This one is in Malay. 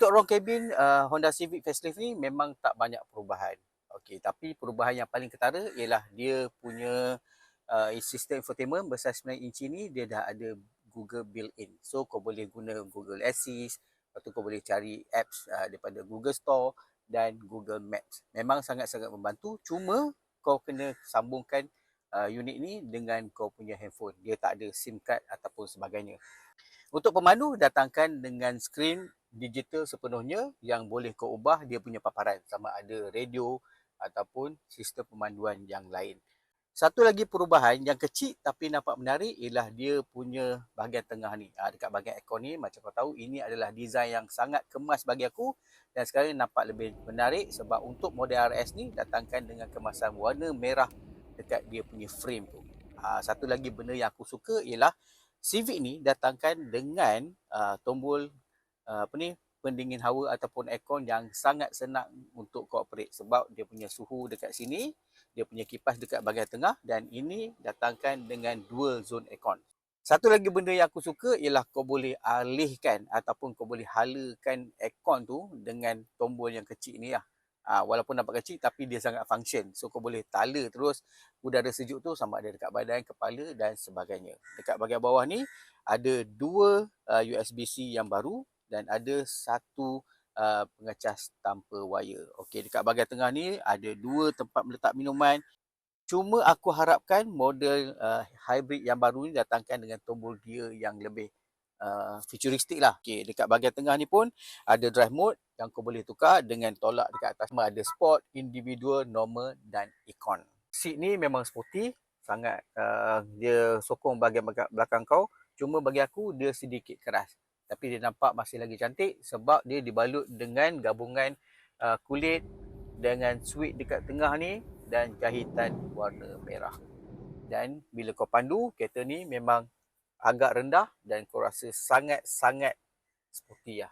Untuk ruang kabin Honda Civic facelift ni memang tak banyak perubahan. Okey, tapi perubahan yang paling ketara ialah dia punya sistem infotainment bersaiz 9 inci ni dia dah ada Google built-in. So kau boleh guna Google Assist, lepas tu kau boleh cari apps daripada Google Store dan Google Maps. Memang sangat-sangat membantu, cuma kau kena sambungkan unit ni dengan kau punya handphone. Dia tak ada SIM card ataupun sebagainya. Untuk pemandu, datangkan dengan skrin digital sepenuhnya yang boleh kau ubah dia punya paparan sama ada radio ataupun sistem pemanduan yang lain. Satu lagi perubahan yang kecil tapi nampak menarik ialah dia punya bahagian tengah ni. Dekat bahagian aircon ni, macam kau tahu, ini adalah design yang sangat kemas bagi aku dan sekarang nampak lebih menarik sebab untuk model RS ni datangkan dengan kemasan warna merah dekat dia punya frame tu. Satu lagi benda yang aku suka ialah Civic ni datangkan dengan tombol pendingin hawa ataupun aircon yang sangat senang untuk kau operate sebab dia punya suhu dekat sini, dia punya kipas dekat bahagian tengah dan ini datangkan dengan dual zone aircon. Satu lagi benda yang aku suka ialah kau boleh alihkan ataupun kau boleh halakan aircon tu dengan tombol yang kecil ni lah. Walaupun nampak kecil tapi dia sangat function. So kau boleh tala terus udara sejuk tu sama ada dekat badan, kepala dan sebagainya. Dekat bahagian bawah ni ada dua USB-C yang baru dan ada satu pengecas tanpa wire. Okey, dekat bahagian tengah ni ada dua tempat meletak minuman. Cuma aku harapkan model hybrid yang baru ni datangkan dengan tombol gear yang lebih futuristik lah. Okay, dekat bahagian tengah ni pun ada drive mode yang kau boleh tukar dengan tolak dekat atas. Ada sport, individual, normal dan econ. Seat ni memang sporty, sangat dia sokong bahagian belakang kau. Cuma bagi aku dia sedikit keras. Tapi dia nampak masih lagi cantik sebab dia dibalut dengan gabungan kulit dengan switch dekat tengah ni dan jahitan warna merah. Dan bila kau pandu, kereta ni memang agak rendah dan kau rasa sangat-sangat sporty lah.